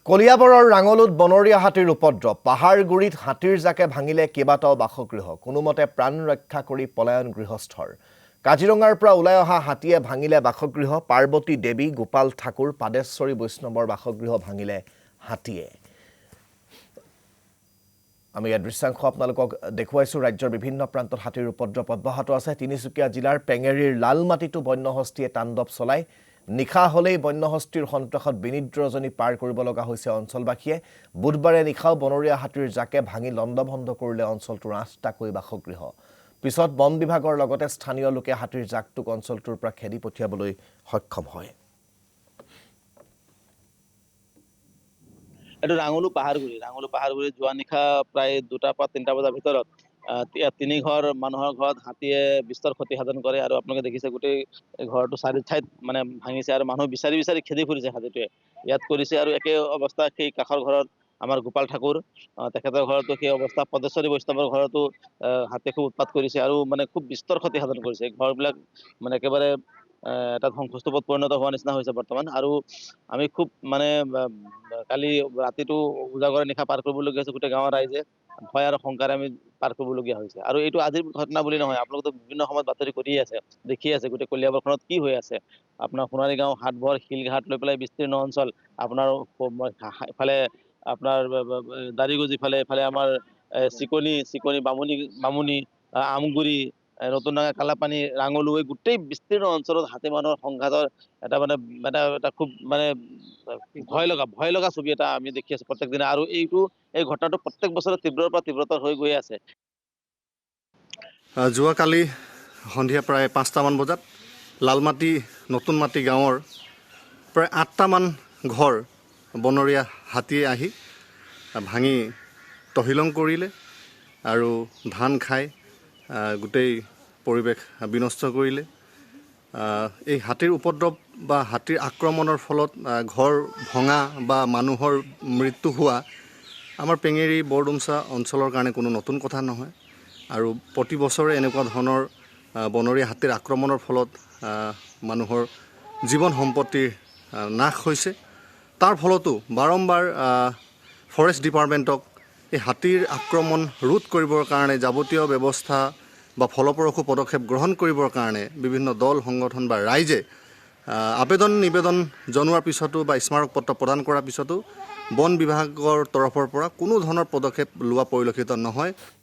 কলিয়াবৰৰ ৰাঙলুত বনৰীয়া হাতীৰ উপদ্ৰৱ পাহাৰগুৰিত হাতীৰ জাকে ভাঙিলে কেইবাটাও বাসগৃহ কোনোমতে প্ৰাণ ৰক্ষা কৰি পলায়ন গৃহস্থৰ কাজিৰঙাৰ পৰা ওলাই অহা হাতীয়ে ভাঙিলে বাসগৃহ পাৰ্বতী দেৱী গোপাল ঠাকুৰ পাদেশ্বৰী বৈষ্ণৱৰ বাসগৃহ ভাঙিলে হাতীয়ে আমি এই দৃশ্যাংশ আপোনালোকক দেখুৱাইছো ৰাজ্যৰ বিভিন্ন প্ৰান্তত হাতীৰ উপদ্ৰৱ অব্যাহত আছে তিনিচুকীয়া জিলাৰ পেঙেৰীৰ লালমাটিটো বন্যহস্তীয়ে তাণ্ডৱ চলাই নিখা হলেই বন্যহস্তীৰ সন্ত্ৰাসত বিনিদ্ৰজনী পাৰ কৰিব লগা হৈছে অঞ্চলবাসীয়ে বুধবাৰে নিখাও বনৰীয়া হাতীৰ জাকে ভাঙি লণ্ডভণ্ড কৰিলে অঞ্চলটোৰ ৮টাকৈ বাসগৃহ পিছত বন বিভাগৰ লগতে স্থানীয় লোকে হাতীৰ জাকটোক অঞ্চলটোৰ পৰা খেদি পঠিয়াবলৈ সক্ষম হয় এটো ৰাঙলু পাহাৰগুৰি যোৱা নিশা প্ৰায় ২টা পৰা ৩টা বজাৰ ভিতৰত তিনি ঘৰ মানুহৰ ঘৰত হাতীয়ে বিস্তৰ ক্ষতি সাধন কৰে আৰু আপোনালোকে দেখিছে গোটেই ঘৰটো চাৰি ঠাইত মানে ভাঙিছে আৰু মানুহ বিচাৰি বিচাৰি খেদি ফুৰিছে হাতীটোৱে ইয়াত কৰিছে আৰু একে অৱস্থা সেই কাষৰ ঘৰত আমাৰ গোপাল ঠাকুৰ তেখেতৰ ঘৰতো সেই অৱস্থা পদেশ্বৰী বৈষ্ণৱৰ ঘৰতো হাতীয়ে খুব উৎপাত কৰিছে আৰু মানে খুব বিস্তৰ ক্ষতি সাধন কৰিছে ঘৰবিলাক মানে একেবাৰে এটা ধ্বংসস্তূপত পৰিণত হোৱা নিচিনা হৈছে বৰ্তমান আৰু আমি খুব মানে কালি ৰাতিটো উজাগৰে নিশা পাৰ কৰিবলগীয়া হৈছে গোটেই গাঁৱৰ ৰাইজে ভয় আৰু শংকাৰে আমি পাৰ কৰিবলগীয়া হৈছে আৰু এইটো আজিৰ ঘটনা বুলি নহয় আপোনালোকে বিভিন্ন সময়ত বাতৰি কৰিয়ে আছে দেখি আছে গোটেই কলিয়াবৰখনত কি হৈ আছে আপোনাৰ সোণাৰী গাঁও হাটবৰ শিলঘাট লৈ পেলাই বিস্তীৰ্ণ অঞ্চল আপোনাৰ ইফালে আপোনাৰ দাৰিগুজি ইফালে আমাৰ চিকনি বামুনি আমগুৰি নতুন ডাঙা কালাপানী ৰাঙলু এই গোটেই বিস্তীৰ্ণ অঞ্চলত হাতী মানুহৰ সংঘাতৰ এটা খুব মানে ভয় লগা ছবি এটা আমি দেখি আছো প্ৰত্যেক দিনে আৰু এই ঘটনাটো প্ৰত্যেক বছৰে তীব্ৰৰ পৰা তীব্ৰতৰ হৈ গৈ আছে যোৱাকালি সন্ধিয়া প্ৰায় ৫টামান বজাত লালমাটি নতুন মাটি গাঁৱৰ প্ৰায় ৮টামান ঘৰ বনৰীয়া হাতীয়ে আহি ভাঙি তহিলং কৰিলে আৰু ধান খাই গোটেই পৰিৱেশ বিনষ্ট কৰিলে এই হাতীৰ উপদ্ৰৱ বা হাতীৰ আক্ৰমণৰ ফলত ঘৰ ভঙা বা মানুহৰ মৃত্যু হোৱা আমাৰ পেঙেৰী বৰডুমচা অঞ্চলৰ কাৰণে কোনো নতুন কথা নহয় আৰু প্ৰতি বছৰে এনেকুৱা ধৰণৰ বনৰীয়া হাতীৰ আক্ৰমণৰ ফলত মানুহৰ জীৱন সম্পত্তিৰ নাশ হৈছে তাৰ ফলতো বাৰম্বাৰ ফৰেষ্ট ডিপাৰ্টমেণ্টক এই হাতীৰ আক্ৰমণ ৰোধ কৰিবৰ কাৰণে যাৱতীয় ব্যৱস্থা বা ফলপ্ৰসূ পদক্ষেপ গ্ৰহণ কৰিবৰ কাৰণে বিভিন্ন দল সংগঠন বা ৰাইজে আবেদন নিবেদন জনোৱাৰ পিছতো বা স্মাৰক পত্ৰ প্ৰদান কৰাৰ পিছতো বন বিভাগৰ তৰফৰ পৰা কোনো ধৰণৰ পদক্ষেপ লোৱা পৰিলক্ষিত নহয়